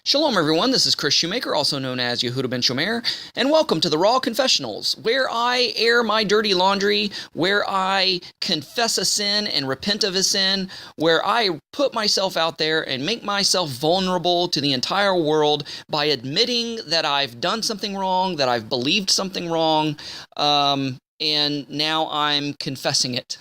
Shalom, everyone. This is Chris Shoemaker, also known as Yehuda Ben Shomer, and welcome to the Raw Confessionals, where I air my dirty laundry, where I confess a sin and repent of a sin, where I put myself out there and make myself vulnerable to the entire world by admitting that I've done something wrong, that I've believed something wrong, and now I'm confessing it.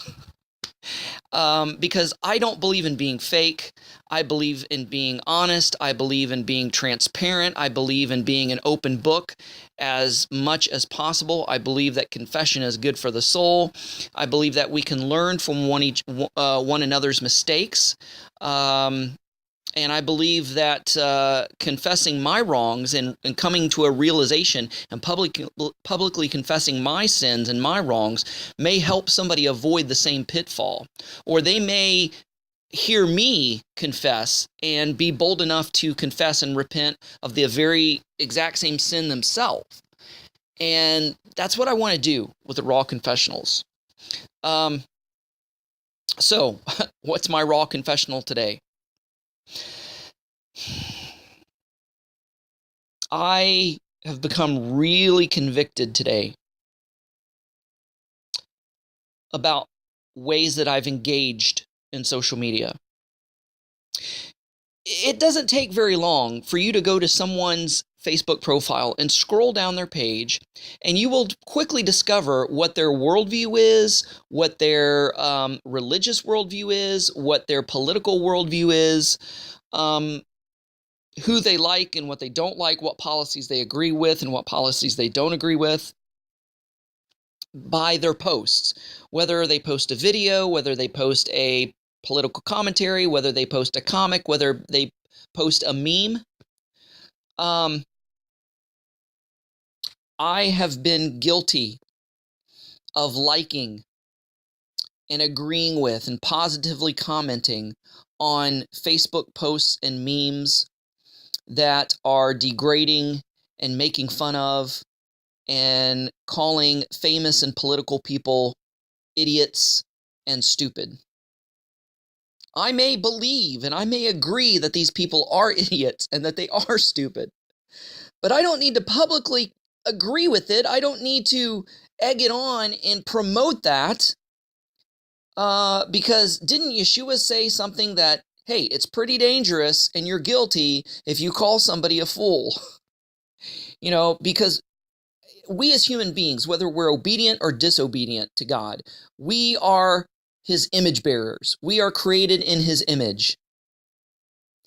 Because I don't believe in being fake. I believe in being honest. I believe in being transparent. I believe in being an open book as much as possible. I believe that confession is good for the soul. I believe that we can learn from one another's mistakes. And I believe that confessing my wrongs and coming to a realization and publicly confessing my sins and my wrongs may help somebody avoid the same pitfall. Or they may hear me confess and be bold enough to confess and repent of the very exact same sin themselves. And that's what I want to do with the Raw Confessionals. So, what's my Raw Confessional today? I have become really convicted today about ways that I've engaged in social media. It doesn't take very long for you to go to someone's Facebook profile and scroll down their page, and you will quickly discover what their worldview is, what their religious worldview is, what their political worldview is, who they like and what they don't like, what policies they agree with and what policies they don't agree with, by their posts. Whether they post a video, whether they post a political commentary, whether they post a comic, whether they post a meme. I have been guilty of liking and agreeing with and positively commenting on Facebook posts and memes that are degrading and making fun of and calling famous and political people idiots and stupid. I may believe and I may agree that these people are idiots and that they are stupid, but I don't need to publicly agree with it. I don't need to egg it on and promote that, because didn't Yeshua say something that, hey, it's pretty dangerous and you're guilty if you call somebody a fool? Because we as human beings, whether we're obedient or disobedient to God, we are his image bearers. We are created in his image.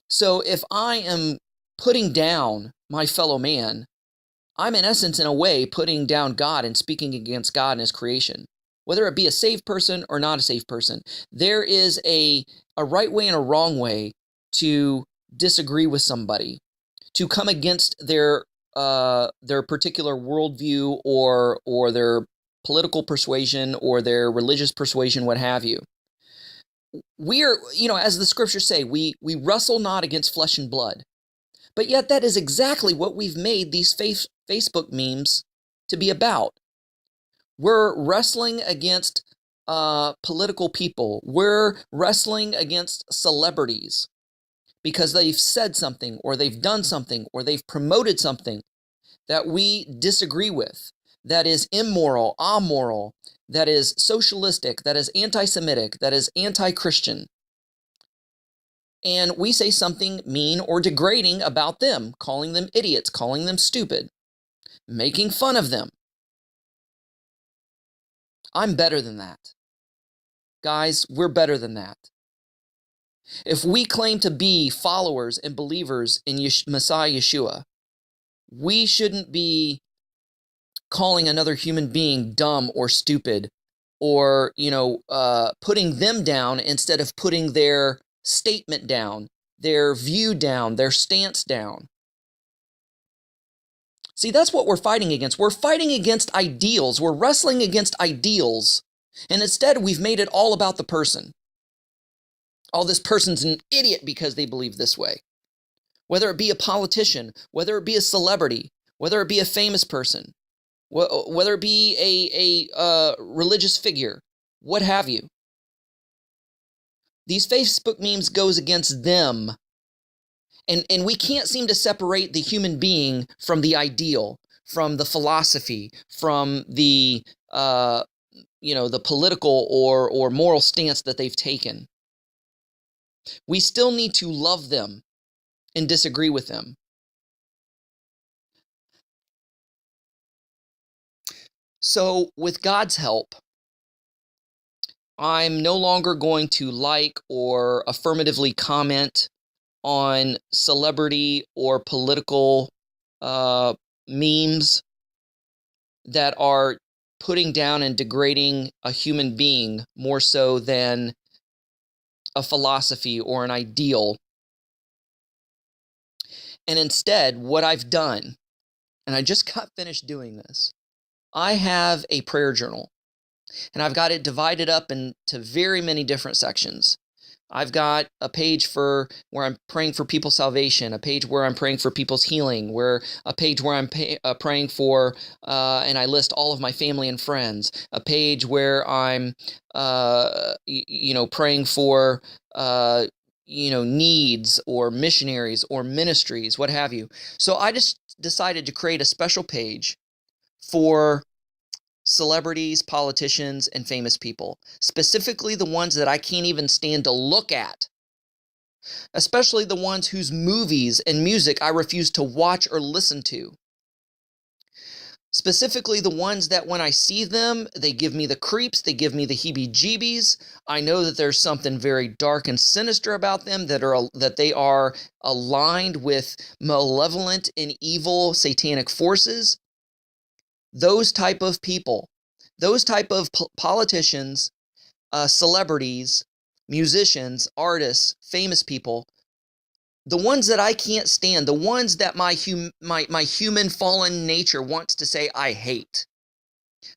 So if I am putting down my fellow man, I'm in essence, in a way, putting down God and speaking against God and his creation. Whether it be a saved person or not a saved person, there is a right way and a wrong way to disagree with somebody, to come against their particular worldview or their political persuasion or their religious persuasion, what have you. We are, as the scriptures say, we wrestle not against flesh and blood. But yet that is exactly what we've made these Facebook memes to be about. We're wrestling against political people. We're wrestling against celebrities because they've said something or they've done something or they've promoted something that we disagree with, that is immoral, amoral, that is socialistic, that is anti-Semitic, that is anti-Christian. And we say something mean or degrading about them, calling them idiots, calling them stupid, making fun of them. I'm better than that. Guys, we're better than that. If we claim to be followers and believers in Messiah Yeshua, we shouldn't be calling another human being dumb or stupid or, putting them down instead of putting their statement down, their view down, their stance down. See, that's what we're fighting against. We're fighting against ideals. We're wrestling against ideals. And instead, we've made it all about the person. Oh, this person's an idiot because they believe this way. Whether it be a politician, whether it be a celebrity, whether it be a famous person, whether it be a religious figure, what have you. These Facebook memes goes against them. And we can't seem to separate the human being from the ideal, from the philosophy, from the the political or moral stance that they've taken. We still need to love them and disagree with them. So with God's help, I'm no longer going to like or affirmatively comment on celebrity or political memes that are putting down and degrading a human being more so than a philosophy or an ideal. And instead, what I've done, and I just got finished doing this, I have a prayer journal, and I've got it divided up into very many different sections. I've got a page for where I'm praying for people's salvation, a page where I'm praying for people's healing, a page where I'm praying for, and I list all of my family and friends, a page where I'm, praying for, needs or missionaries or ministries, what have you. So I just decided to create a special page for celebrities, politicians, and famous people, specifically the ones that I can't even stand to look at, especially the ones whose movies and music I refuse to watch or listen to. Specifically the ones that when I see them, they give me the creeps, they give me the heebie-jeebies. I know that there's something very dark and sinister about them, that they are aligned with malevolent and evil satanic forces. Those type of people, those type of politicians, celebrities, musicians, artists, famous people, the ones that I can't stand, the ones that my human fallen nature wants to say I hate,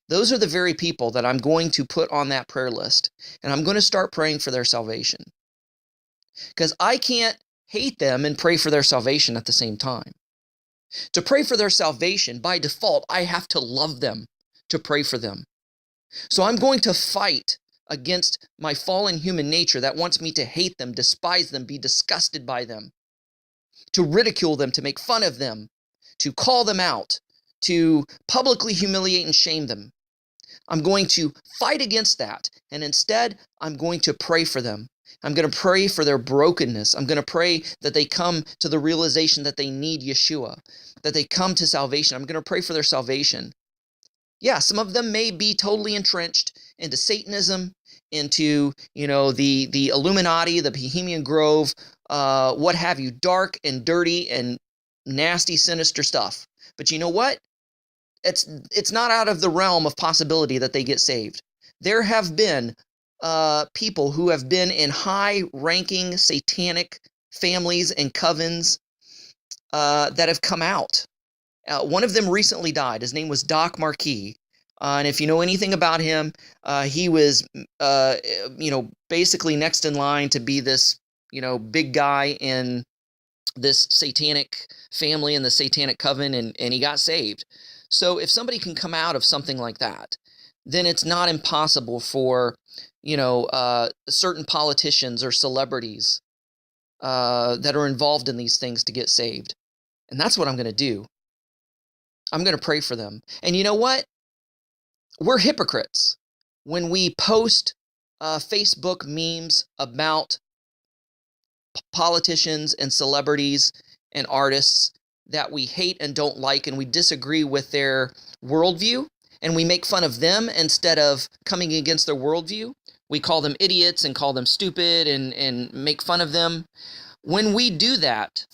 those are the very people that I'm going to put on that prayer list, and I'm going to start praying for their salvation. Because I can't hate them and pray for their salvation at the same time. To pray for their salvation, by default, I have to love them to pray for them. So I'm going to fight against my fallen human nature that wants me to hate them, despise them, be disgusted by them, to ridicule them, to make fun of them, to call them out, to publicly humiliate and shame them. I'm going to fight against that, and instead, I'm going to pray for them. I'm going to pray for their brokenness. I'm going to pray that they come to the realization that they need Yeshua, that they come to salvation. I'm going to pray for their salvation. Yeah, some of them may be totally entrenched into Satanism, into, the Illuminati, the Bohemian Grove, what have you, dark and dirty and nasty, sinister stuff. But you know what? It's not out of the realm of possibility that they get saved. There have been people who have been in high-ranking satanic families and covens that have come out. One of them recently died. His name was Doc Marquis. And if you know anything about him, he was, basically next in line to be this, big guy in this satanic family and the satanic coven, and he got saved. So if somebody can come out of something like that, then it's not impossible for, certain politicians or celebrities that are involved in these things to get saved. And that's what I'm going to do. I'm going to pray for them. And you know what? We're hypocrites when we post Facebook memes about politicians and celebrities and artists that we hate and don't like, and we disagree with their worldview, and we make fun of them instead of coming against their worldview. We call them idiots and call them stupid and make fun of them. When we do that,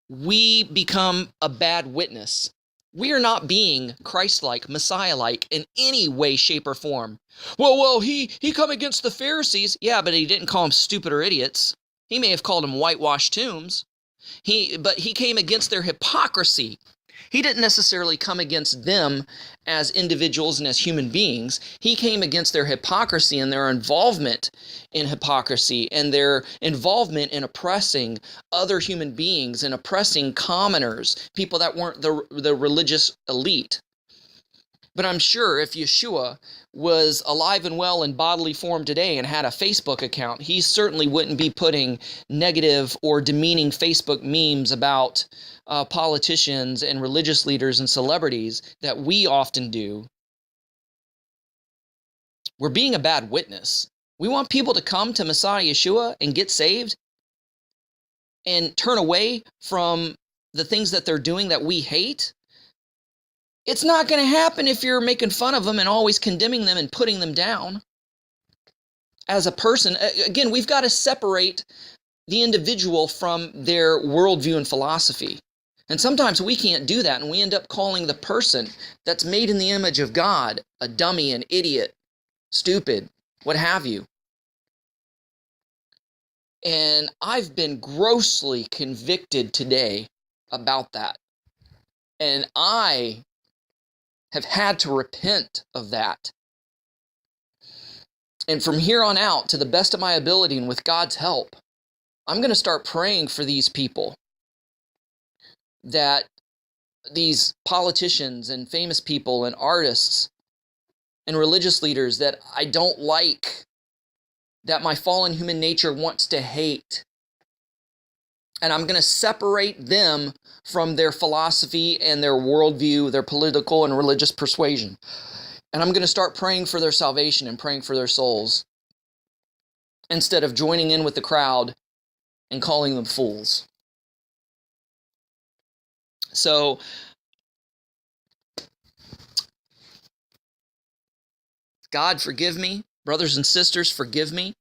we become a bad witness. We are not being Christ-like, Messiah-like in any way, shape, or form. Well, he come against the Pharisees. Yeah, but he didn't call them stupid or idiots. He may have called them whitewashed tombs. But he came against their hypocrisy. He didn't necessarily come against them as individuals and as human beings. He came against their hypocrisy and their involvement in hypocrisy and their involvement in oppressing other human beings and oppressing commoners, people that weren't the religious elite. But I'm sure if Yeshua was alive and well in bodily form today and had a Facebook account, he certainly wouldn't be putting negative or demeaning Facebook memes about politicians and religious leaders and celebrities that we often do. We're being a bad witness. We want people to come to Messiah Yeshua and get saved and turn away from the things that they're doing that we hate. It's not going to happen if you're making fun of them and always condemning them and putting them down. As a person, again, we've got to separate the individual from their worldview and philosophy. And sometimes we can't do that, and we end up calling the person that's made in the image of God a dummy, an idiot, stupid, what have you. And I've been grossly convicted today about that. And I have had to repent of that. And from here on out, to the best of my ability and with God's help, I'm going to start praying for these people, that these politicians and famous people and artists and religious leaders that I don't like, that my fallen human nature wants to hate. And I'm going to separate them from their philosophy and their worldview, their political and religious persuasion. And I'm going to start praying for their salvation and praying for their souls, instead of joining in with the crowd and calling them fools. So, God, forgive me. Brothers and sisters, forgive me.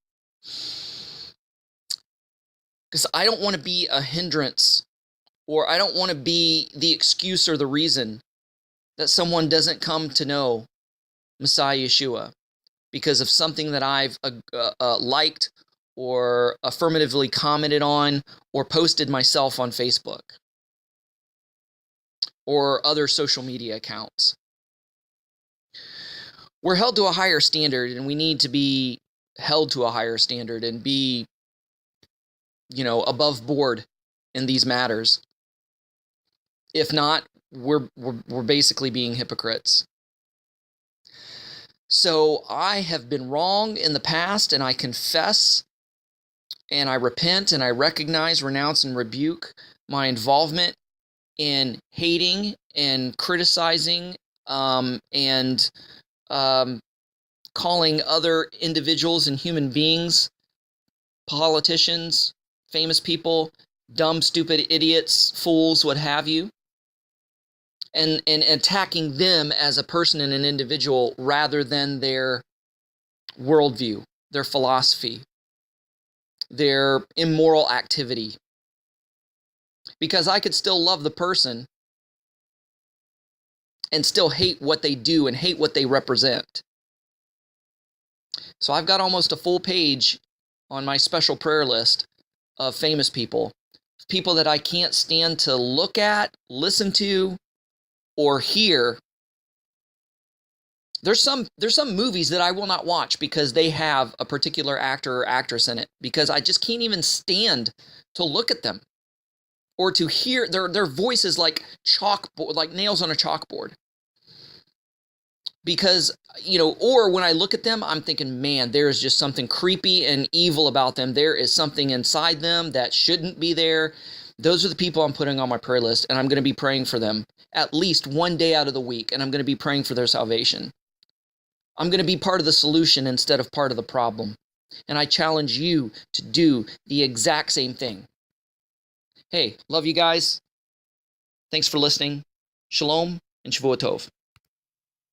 Because I don't want to be a hindrance, or I don't want to be the excuse or the reason that someone doesn't come to know Messiah Yeshua because of something that I've liked or affirmatively commented on or posted myself on Facebook or other social media accounts. We're held to a higher standard, and we need to be held to a higher standard and be, above board in these matters. If not, we're basically being hypocrites. So I have been wrong in the past, and I confess, and I repent, and I recognize, renounce, and rebuke my involvement in hating and criticizing and calling other individuals and human beings, politicians, famous people, dumb, stupid idiots, fools, what have you, and attacking them as a person and an individual rather than their worldview, their philosophy, their immoral activity. Because I could still love the person and still hate what they do and hate what they represent. So I've got almost a full page on my special prayer list of famous people that I can't stand to look at, listen to, or hear. There's some movies that I will not watch because they have a particular actor or actress in it, because I just can't even stand to look at them or to hear their voices like chalkboard, like nails on a chalkboard. Because, or when I look at them, I'm thinking, man, there is just something creepy and evil about them. There is something inside them that shouldn't be there. Those are the people I'm putting on my prayer list, and I'm going to be praying for them at least one day out of the week, and I'm going to be praying for their salvation. I'm going to be part of the solution instead of part of the problem. And I challenge you to do the exact same thing. Hey, love you guys. Thanks for listening. Shalom and Shavua Tov.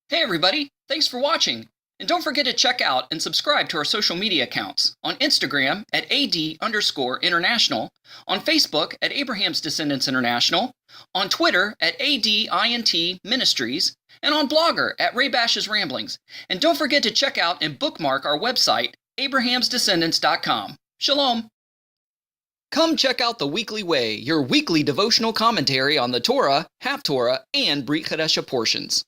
Hey everybody, thanks for watching. And don't forget to check out and subscribe to our social media accounts on Instagram at AD_International, on Facebook at Abraham's Descendants International, on Twitter at ADINT Ministries, and on Blogger at Ray Bash's Ramblings. And don't forget to check out and bookmark our website, abrahamsdescendants.com. Shalom. Come check out The Weekly Way, your weekly devotional commentary on the Torah, Haftorah, and Brit Chadasha portions.